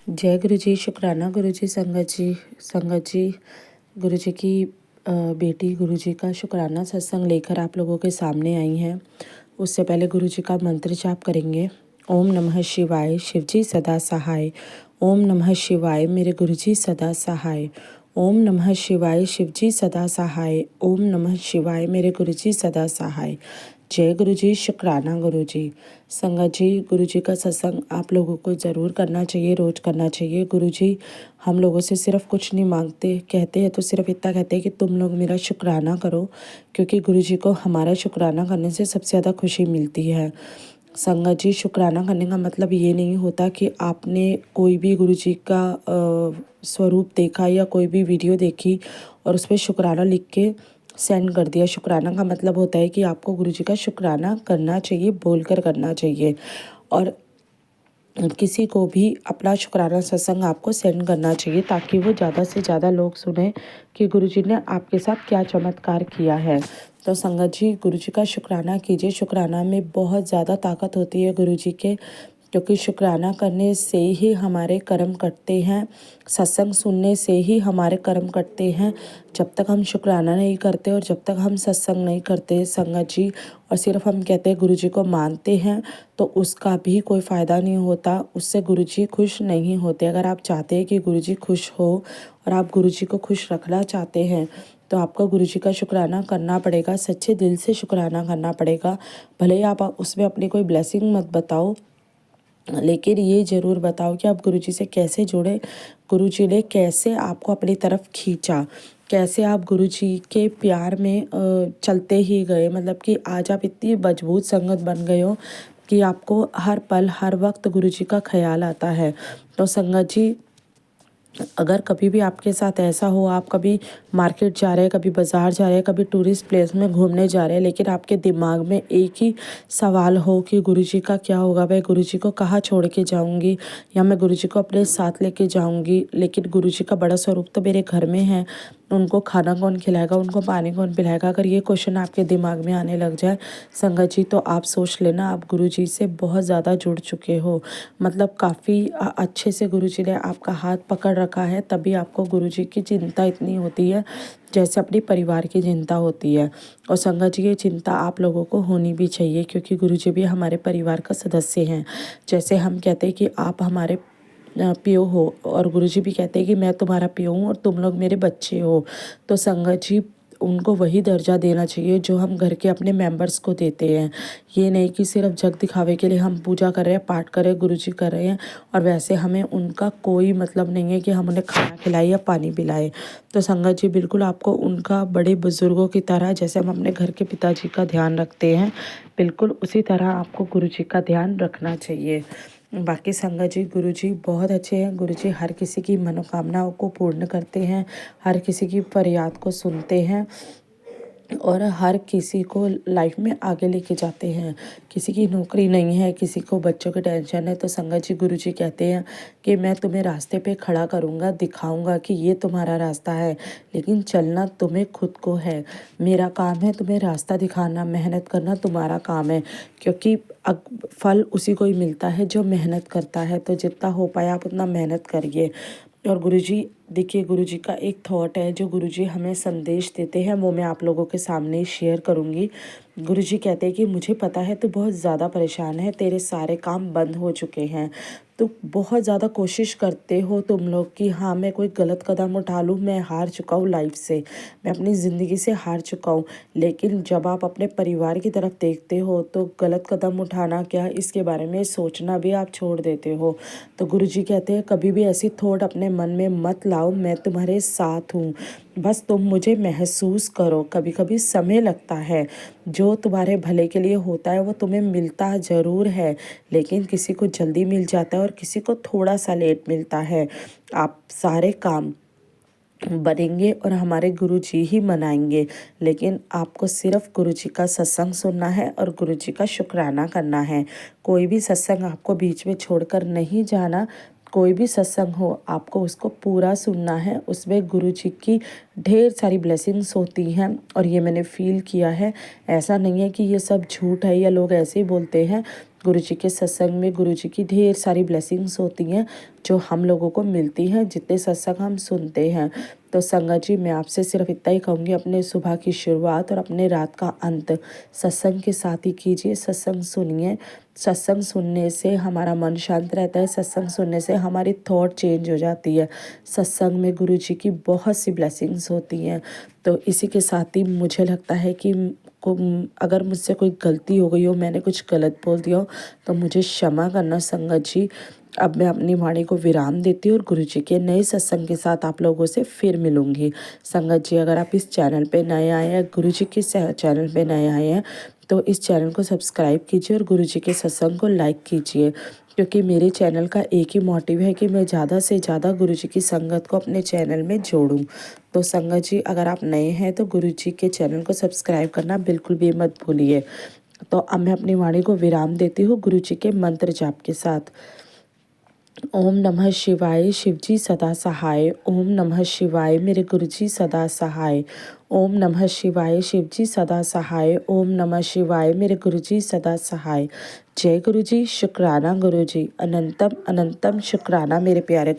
जय गुरु जी, शुक्राना गुरु जी, संगत जी गुरु जी की बेटी गुरु जी का शुक्राना सत्संग लेकर आप लोगों के सामने आई हैं। उससे पहले गुरु जी का मंत्र जाप करेंगे। ओम नमः शिवाय, शिवजी सदा सहाय। ओम नमः शिवाय, मेरे गुरु जी सदा सहाय। ओम नमः शिवाय, शिवजी सदा सहाय। ओम नमः शिवाय, मेरे गुरु जी सदा सहाय। जय गुरु जी, शुक्राना गुरु जी। संगत जी, गुरु जी का सत्संग आप लोगों को ज़रूर करना चाहिए, रोज़ करना चाहिए। गुरु जी हम लोगों से सिर्फ कुछ नहीं मांगते, कहते हैं तो सिर्फ इतना कहते हैं कि तुम लोग मेरा शुक्राना करो, क्योंकि गुरु जी को हमारा शुक्राना करने से सबसे ज़्यादा खुशी मिलती है। संगत जी, शुक्राना करने का मतलब ये नहीं होता कि आपने कोई भी गुरु जी का स्वरूप देखा या कोई भी वीडियो देखी और उस पर शुक्राना लिख के सेंड कर दिया। शुक्राना का मतलब होता है कि आपको गुरु जी का शुक्राना करना चाहिए, बोलकर करना चाहिए। और किसी को भी अपना शुक्राना सत्संग आपको सेंड करना चाहिए, ताकि वो ज़्यादा से ज़्यादा लोग सुने कि गुरु जी ने आपके साथ क्या चमत्कार किया है। तो संगत जी, गुरु जी का शुक्राना कीजिए। शुक्राना में बहुत ज़्यादा ताकत होती है गुरु जी के, क्योंकि शुक्राना करने से ही हमारे कर्म कटते हैं, सत्संग सुनने से ही हमारे कर्म कटते हैं। जब तक हम शुक्राना नहीं करते और जब तक हम सत्संग नहीं करते संगत जी, और सिर्फ हम कहते हैं गुरु जी को मानते हैं, तो उसका भी कोई फ़ायदा नहीं होता, उससे गुरु जी खुश नहीं होते। अगर आप चाहते हैं कि गुरु जी खुश हो और आप गुरु जी को खुश रखना चाहते हैं, तो आपको गुरु जी का शुक्राना करना पड़ेगा, सच्चे दिल से शुक्राना करना पड़ेगा। भले ही आप उसमें अपनी कोई ब्लेसिंग मत बताओ, लेकिन ये ज़रूर बताओ कि आप गुरु जी से कैसे जुड़े, गुरु जी ने कैसे आपको अपनी तरफ खींचा, कैसे आप गुरु जी के प्यार में चलते ही गए। मतलब कि आज आप इतनी मजबूत संगत बन गए हो कि आपको हर पल हर वक्त गुरु जी का ख्याल आता है। तो संगत जी, अगर कभी भी आपके साथ ऐसा हो, आप कभी मार्केट जा रहे हैं, कभी बाज़ार जा रहे हैं, कभी टूरिस्ट प्लेस में घूमने जा रहे हैं, लेकिन आपके दिमाग में एक ही सवाल हो कि गुरुजी का क्या होगा, मैं गुरुजी को कहाँ छोड़ के जाऊंगी, या मैं गुरुजी को अपने साथ लेके जाऊंगी, लेकिन गुरुजी का बड़ा स्वरूप तो मेरे घर में है, उनको खाना कौन खिलाएगा, उनको पानी कौन पिलाएगा। अगर ये क्वेश्चन आपके दिमाग में आने लग जाए संगत जी, तो आप सोच लेना आप गुरु जी से बहुत ज़्यादा जुड़ चुके हो। मतलब काफ़ी अच्छे से गुरु जी ने आपका हाथ पकड़ रखा है, तभी आपको गुरु जी की चिंता इतनी होती है जैसे अपने परिवार की चिंता होती है। और संगत जी, ये चिंता आप लोगों को होनी भी चाहिए, क्योंकि गुरु जी भी हमारे परिवार का सदस्य हैं। जैसे हम कहते हैं कि आप हमारे पियो हो, और गुरुजी भी कहते हैं कि मैं तुम्हारा पियो हूँ और तुम लोग मेरे बच्चे हो। तो संगत जी, उनको वही दर्जा देना चाहिए जो हम घर के अपने मेंबर्स को देते हैं। ये नहीं कि सिर्फ जग दिखावे के लिए हम पूजा कर रहे हैं, पाठ कर रहे हैं, गुरुजी कर रहे हैं, और वैसे हमें उनका कोई मतलब नहीं है कि हम उन्हें खाना खिलाए या पानी पिलाए। तो संगत जी, बिल्कुल आपको उनका बड़े बुजुर्गों की तरह, जैसे हम अपने घर के पिताजी का ध्यान रखते हैं, बिल्कुल उसी तरह आपको गुरुजी का ध्यान रखना चाहिए। बाकी संगत जी, गुरु जी बहुत अच्छे हैं। गुरु जी हर किसी की मनोकामनाओं को पूर्ण करते हैं, हर किसी की फरियाद को सुनते हैं, और हर किसी को लाइफ में आगे लेके जाते हैं। किसी की नौकरी नहीं है, किसी को बच्चों की टेंशन है, तो संगत जी गुरु जी कहते हैं कि मैं तुम्हें रास्ते पे खड़ा करूँगा, दिखाऊंगा कि ये तुम्हारा रास्ता है, लेकिन चलना तुम्हें खुद को है। मेरा काम है तुम्हें रास्ता दिखाना, मेहनत करना तुम्हारा काम है, क्योंकि फल उसी को ही मिलता है जो मेहनत करता है। तो जितना हो पाए आप उतना मेहनत करिए। और गुरुजी, देखिए गुरुजी का एक थॉट है जो गुरुजी हमें संदेश देते हैं, वो मैं आप लोगों के सामने शेयर करूँगी। गुरुजी कहते हैं कि मुझे पता है तू बहुत ज़्यादा परेशान है, तेरे सारे काम बंद हो चुके हैं, तो बहुत ज़्यादा कोशिश करते हो तुम लोग कि हाँ मैं कोई गलत कदम उठा लूँ, मैं हार चुका हूँ लाइफ से, मैं अपनी ज़िंदगी से हार चुका हूँ। लेकिन जब आप अपने परिवार की तरफ देखते हो तो गलत कदम उठाना क्या, इसके बारे में सोचना भी आप छोड़ देते हो। तो गुरुजी कहते हैं कभी भी ऐसी थॉट अपने मन में मत लाओ, मैं तुम्हारे साथ हूँ, बस तुम मुझे महसूस करो। कभी कभी समय लगता है, जो तुम्हारे भले के लिए होता है वो तुम्हें मिलता ज़रूर है, लेकिन किसी को जल्दी मिल जाता है और किसी को थोड़ा सा लेट मिलता है। आप सारे काम बनेंगे और हमारे गुरुजी ही मनाएंगे, लेकिन आपको सिर्फ गुरुजी का सत्संग सुनना है और गुरुजी का शुक्राना करना है। कोई भी सत्संग आपको बीच में छोड़कर नहीं जाना। कोई भी सत्संग हो आपको उसको पूरा सुनना है, उसमें गुरुजी की ढेर सारी ब्लेसिंग्स होती हैं, और ये मैंने फील किया है। ऐसा नहीं है कि ये सब झूठ है या लोग ऐसे ही बोलते हैं। गुरु जी के सत्संग में गुरु जी की ढेर सारी ब्लेसिंग्स होती हैं जो हम लोगों को मिलती हैं जितने सत्संग हम सुनते हैं। तो संगत जी, मैं आपसे सिर्फ इतना ही कहूँगी, अपने सुबह की शुरुआत और अपने रात का अंत सत्संग के साथ ही कीजिए। सत्संग सुनिए। सत्संग सुनने से हमारा मन शांत रहता है। सत्संग सुनने से हमारी थॉट चेंज हो जाती है। सत्संग में गुरु जी की बहुत सी ब्लेसिंग्स होती हैं। तो इसी के साथ ही मुझे लगता है कि अगर मुझसे कोई गलती हो गई हो, मैंने कुछ गलत बोल दिया हो, तो मुझे क्षमा करना संगत जी। अब मैं अपनी वाणी को विराम देती हूँ और गुरु जी के नए सत्संग के साथ आप लोगों से फिर मिलूंगी। संगत जी, अगर आप इस चैनल पे नए आए हैं, गुरु जी के चैनल पे नए आए हैं, तो इस चैनल को सब्सक्राइब कीजिए और गुरु जी के सत्संग को लाइक कीजिए, क्योंकि मेरे चैनल का एक ही मोटिव है कि मैं ज़्यादा से ज़्यादा गुरु जी की संगत को अपने चैनल में जोड़ूं। तो संगत जी, अगर आप नए हैं तो गुरु जी के चैनल को सब्सक्राइब करना बिल्कुल भी मत भूलिए। तो अब मैं अपनी वाणी को विराम देती हूँ गुरु जी के मंत्र जाप के साथ। ओम नमः शिवाय, शिवजी सदा सहाय। ओम नमः शिवाय, मेरे गुरुजी सदा सहाय। ओम नमः शिवाय, शिवजी सदा सहाय। ओम नमः शिवाय, मेरे गुरुजी सदा सहाय। जय गुरुजी, शुक्राना गुरुजी, अनंतम अनंतम शुक्राना मेरे प्यारे